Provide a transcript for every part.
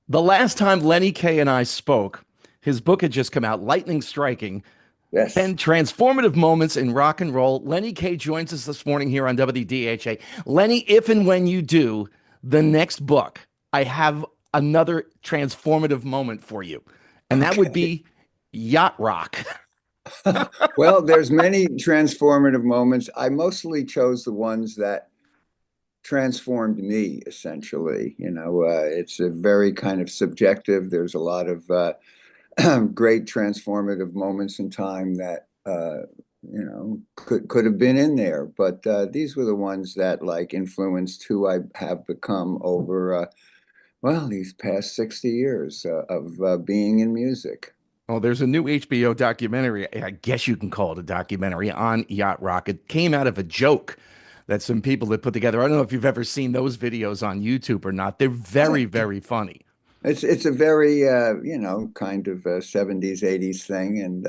The last time Lenny Kaye and I spoke, his book had just come out, Lightning Striking, Yes. 10 Transformative Moments in Rock and Roll. Lenny Kaye joins us this morning here on WDHA. Lenny, if and when you do the next book, I have another transformative moment for you, and that would Okay. be yacht rock. Well, there's many transformative moments. I mostly chose the ones that transformed me, essentially. It's a very kind of subjective. There's a lot of great transformative moments in time that could have been in there, but these were the ones that like influenced who I have become over well, these past 60 years of being in music. Oh, there's a new HBO documentary. I guess you can call it a documentary on yacht rock. It came out of a joke that some people had put together. I don't know if you've ever seen those videos on YouTube or not. They're very, very funny. It's a very kind of 70s 80s thing, and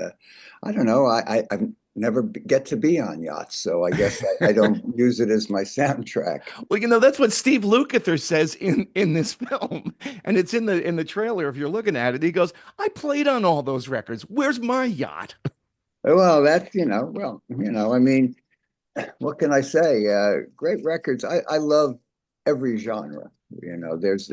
I don't know. I've never get to be on yachts, so I guess I don't use it as my soundtrack. Well, that's what Steve Lukather says in this film, and it's in the trailer. If you're looking at it, he goes, "I played on all those records. Where's my yacht?" Well, that's I mean, what can I say? Great records. I love every genre. There's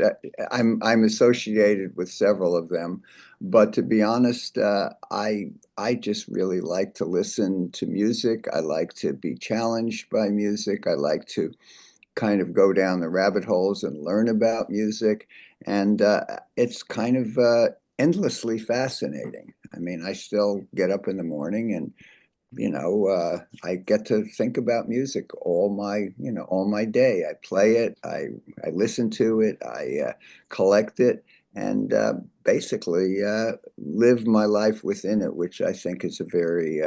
I'm associated with several of them, but to be honest, I just really like to listen to music. I like to be challenged by music. I like to kind of go down the rabbit holes and learn about music, and it's kind of endlessly fascinating. I mean, I still get up in the morning and I get to think about music all my day. I play it, I listen to it, I collect it, and basically live my life within it, which I think is a very,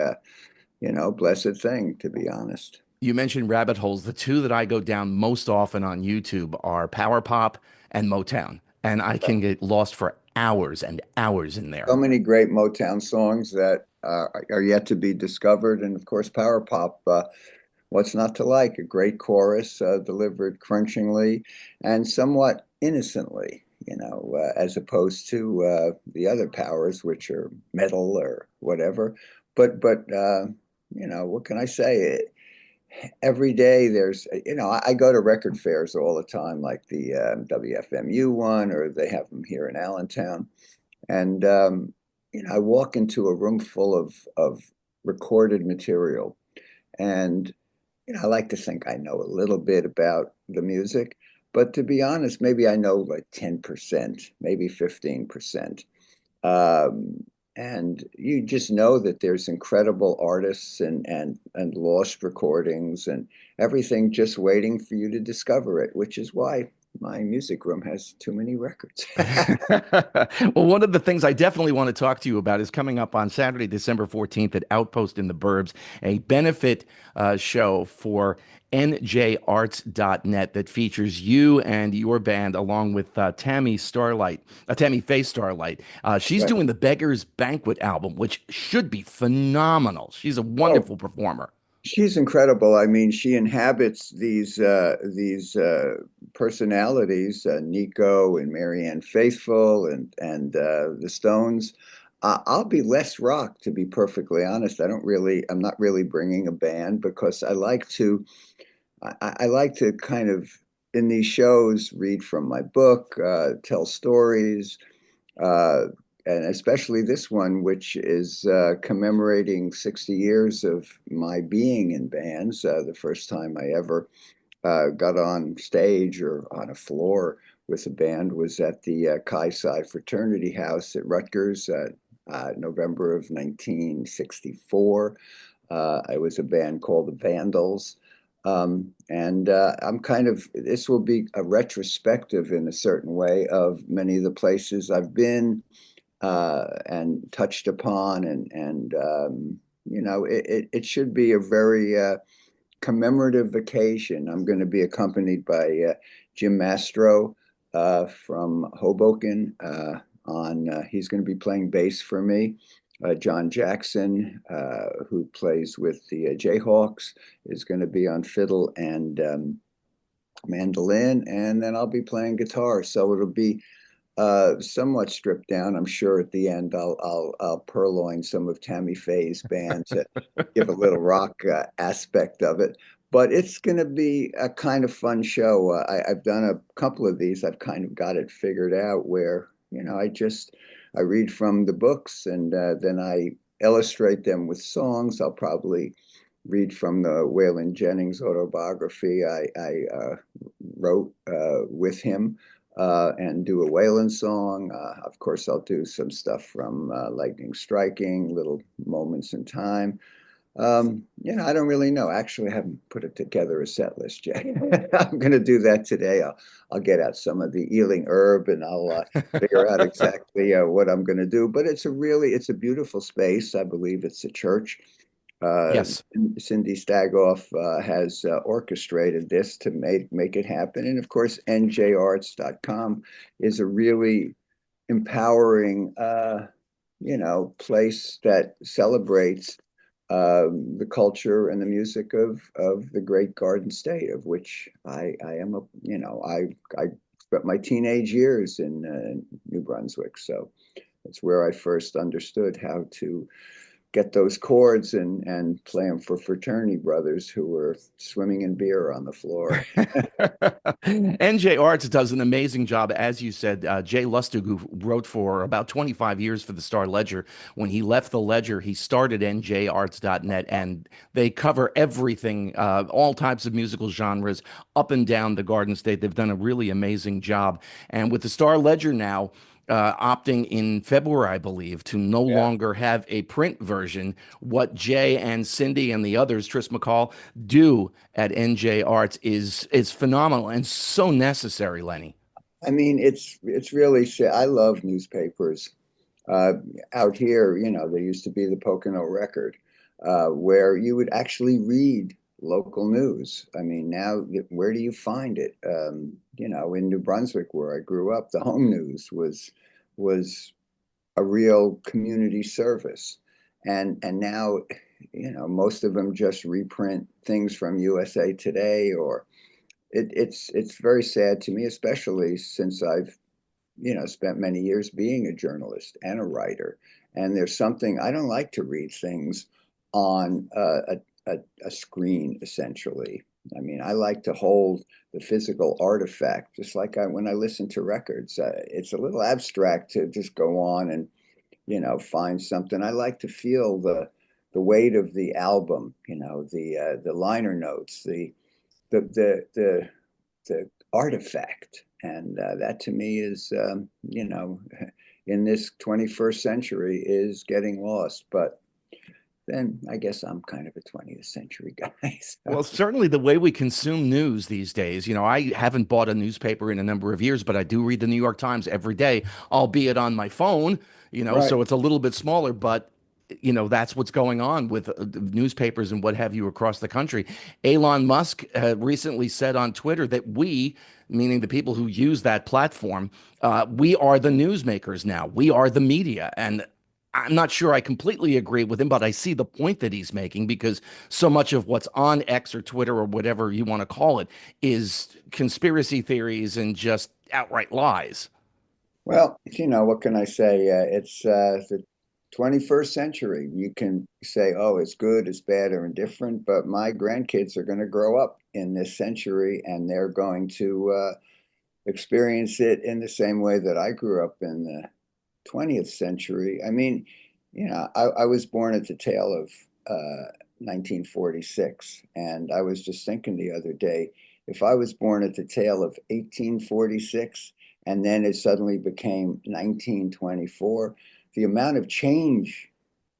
blessed thing, to be honest. You mentioned rabbit holes. The two that I go down most often on YouTube are Power Pop and Motown, and I can get lost for hours and hours in there. So many great Motown songs that are yet to be discovered, and of course, Power Pop. What's not to like? A great chorus delivered crunchingly and somewhat innocently, as opposed to the other powers, which are metal or whatever. But what can I say? Every day there's, I go to record fairs all the time, like the WFMU one, or they have them here in Allentown. And, I walk into a room full of recorded material. And I like to think I know a little bit about the music, but to be honest, maybe I know like 10%, maybe 15%. And you just know that there's incredible artists and lost recordings and everything just waiting for you to discover it, which is why my music room has too many records. Well, one of the things I definitely want to talk to you about is coming up on Saturday, December 14th at Outpost in the Burbs, a benefit show for njarts.net that features you and your band along with Tammy Faye Starlight. She's Right. doing the Beggar's Banquet album, which should be phenomenal. She's a Oh, wonderful performer. she's incredible. I mean, she inhabits these personalities, Nico and Marianne Faithfull and the Stones. I'll be less rock, to be perfectly honest. I'm not really bringing a band because I like to kind of in these shows read from my book, tell stories, uh, and especially this one, which is commemorating 60 years of my being in bands. The first time I ever got on stage or on a floor with a band was at the Chi Psi Fraternity House at Rutgers, November of 1964. I was a band called the Vandals. And this will be a retrospective in a certain way of many of the places I've been and touched upon. It should be a very commemorative vacation. I'm going to be accompanied by Jim Mastro from Hoboken. He's going to be playing bass for me. John Jackson, who plays with the Jayhawks, is going to be on fiddle and mandolin, and then I'll be playing guitar. So it'll be somewhat stripped down. I'm sure at the end I'll purloin some of Tammy Faye's band to give a little rock aspect of it. But it's going to be a kind of fun show. I've done a couple of these. I've kind of got it figured out where, I read from the books and then I illustrate them with songs. I'll probably read from the Waylon Jennings autobiography I wrote with him and do a Waylon song. Of course, I'll do some stuff from Lightning Striking, Little Moments in Time. I don't really know. Actually, I haven't put it together a set list yet. I'm going to do that today. I'll get out some of the Ealing herb and I'll figure out exactly what I'm going to do. But it's a beautiful space. I believe it's a church. Uh, Yes. Cindy Stagoff has orchestrated this to make it happen. And of course, njarts.com is a really empowering, place that celebrates the culture and the music of the great Garden State, of which I am I spent my teenage years in New Brunswick, so it's where I first understood how to get those chords and play them for fraternity brothers who were swimming in beer on the floor. NJ Arts does an amazing job, as you said. Jay Lustig, who wrote for about 25 years for the Star Ledger, when he left the Ledger, he started njarts.net, and they cover everything, all types of musical genres, up and down the Garden State. They've done a really amazing job. And with the Star Ledger now, opting in February, I believe, to no Yeah. longer have a print version. What Jay and Cindy and the others, Tris McCall, do at NJ Arts is phenomenal and so necessary, Lenny. I mean, it's really I love newspapers. Uh, Out here, there used to be the Pocono Record, where you would actually read local news. I mean, now where do you find it? In New Brunswick, where I grew up, the home news was a real community service, and now, most of them just reprint things from USA Today, or it's very sad to me, especially since I've spent many years being a journalist and a writer. And there's something I don't like to read things on a screen, essentially. I mean, I like to hold the physical artifact, just like when I listen to records. It's a little abstract to just go on and find something. I like to feel the weight of the album, the liner notes, the the the the artifact. And that to me is, in this 21st century is getting lost. But then I guess I'm kind of a 20th century guy. So. Well, certainly the way we consume news these days, I haven't bought a newspaper in a number of years, but I do read the New York Times every day, albeit on my phone, Right. so it's a little bit smaller, but that's what's going on with newspapers and what have you across the country. Elon Musk recently said on Twitter that we, meaning the people who use that platform, we are the newsmakers now. We are the media. And I'm not sure I completely agree with him, but I see the point that he's making because so much of what's on X or Twitter or whatever you want to call it is conspiracy theories and just outright lies. Well, what can I say? It's the 21st century. You can say, oh, it's good, it's bad, or indifferent, but my grandkids are going to grow up in this century and they're going to experience it in the same way that I grew up in the 20th century. I mean, I was born at the tail of 1946, and I was just thinking the other day, if I was born at the tail of 1846 and then it suddenly became 1924, the amount of change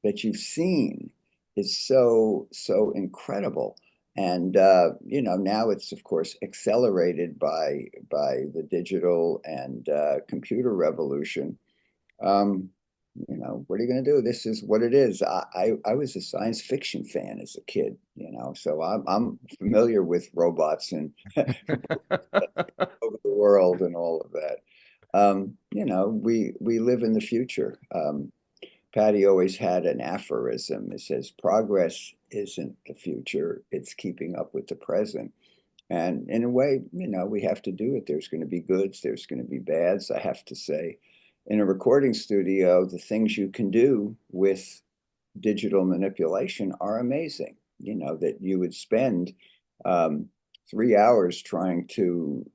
that you've seen is so incredible. And now it's of course accelerated by the digital and computer revolution. um, what are you going to do? This is what it is. I was a science fiction fan as a kid, so I'm familiar with robots and over the world and all of that. We live in the future. Patti always had an aphorism. It says, "Progress isn't the future; it's keeping up with the present." And in a way, we have to do it. There's going to be goods, there's going to be bads. I have to say, in a recording studio, the things you can do with digital manipulation are amazing. That you would spend um, 3 hours trying to,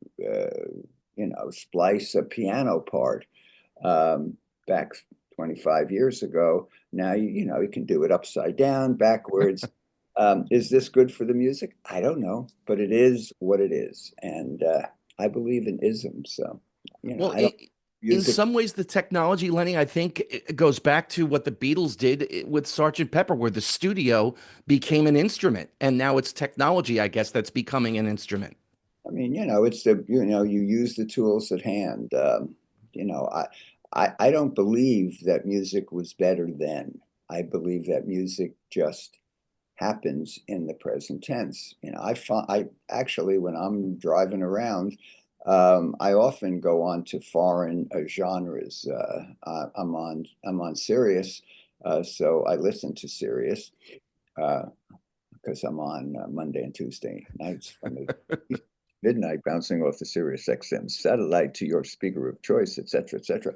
splice a piano part back 25 years ago. Now, you can do it upside down, backwards. Is this good for the music? I don't know, but it is what it is. And I believe in isms. So, Well, I don't in music. some ways, the technology, Lenny, I think it goes back to what the Beatles did with Sergeant Pepper, where the studio became an instrument, and now it's technology, I guess, that's becoming an instrument. I mean, it's you use the tools at hand. You know, I, I don't believe that music was better then. I believe that music just happens in the present tense. I actually, when I'm driving around, I often go on to foreign genres. I'm on Sirius, so I listen to Sirius uh, because I'm on Monday and Tuesday nights from midnight, bouncing off the Sirius XM satellite to your speaker of choice, et cetera, et cetera.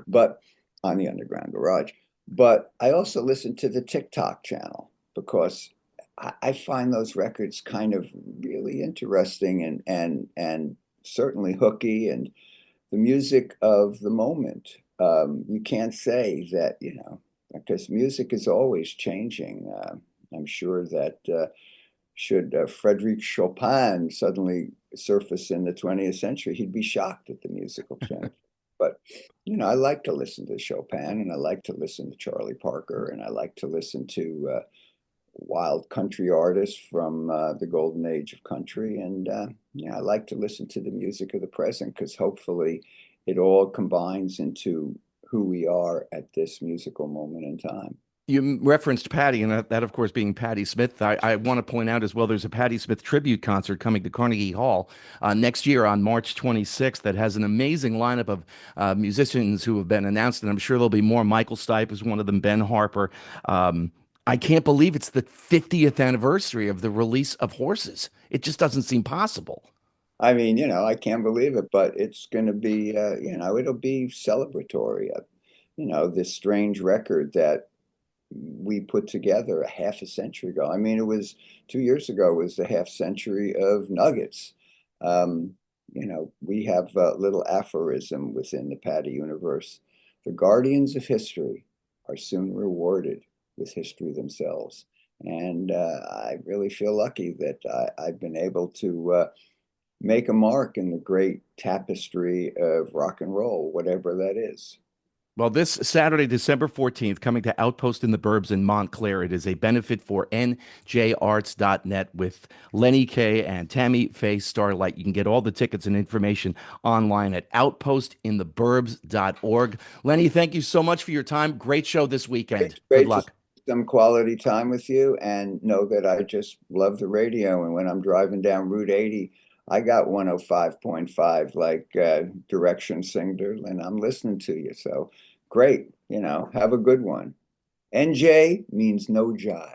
But on the Underground Garage. But I also listen to the TikTok channel because I find those records kind of really interesting and certainly hooky, and the music of the moment. You can't say that, because music is always changing. I'm sure that should Frederic Chopin suddenly surface in the 20th century, he'd be shocked at the musical change. But, I like to listen to Chopin, and I like to listen to Charlie Parker, and I like to listen to wild country artists from the golden age of country. And, I like to listen to the music of the present because hopefully it all combines into who we are at this musical moment in time. You referenced Patti, and that, of course, being Patti Smith. I want to point out as well, there's a Patti Smith tribute concert coming to Carnegie Hall next year on March 26th that has an amazing lineup of musicians who have been announced, and I'm sure there'll be more. Michael Stipe is one of them, Ben Harper. I can't believe it's the 50th anniversary of the release of Horses. It just doesn't seem possible. I mean, I can't believe it, but it's going to be, it'll be celebratory. This strange record that we put together a half a century ago. I mean, it was 2 years ago was the half century of Nuggets. Um, we have a little aphorism within the Patti universe. The guardians of history are soon rewarded with history themselves. And I really feel lucky that I've been able to make a mark in the great tapestry of rock and roll, whatever that is. Well, this Saturday, December 14th, coming to Outpost in the Burbs in Montclair. It is a benefit for njarts.net with Lenny Kaye and Tammy Faye Starlight. You can get all the tickets and information online at outpostintheburbs.org. Lenny, thank you so much for your time. Great show this It's weekend. Good great to spend luck. some quality time with you and know that I just love the radio. And when I'm driving down Route 80, I got 105.5 like direction signal, and I'm listening to you. So great. Have a good one. NJ means no jive.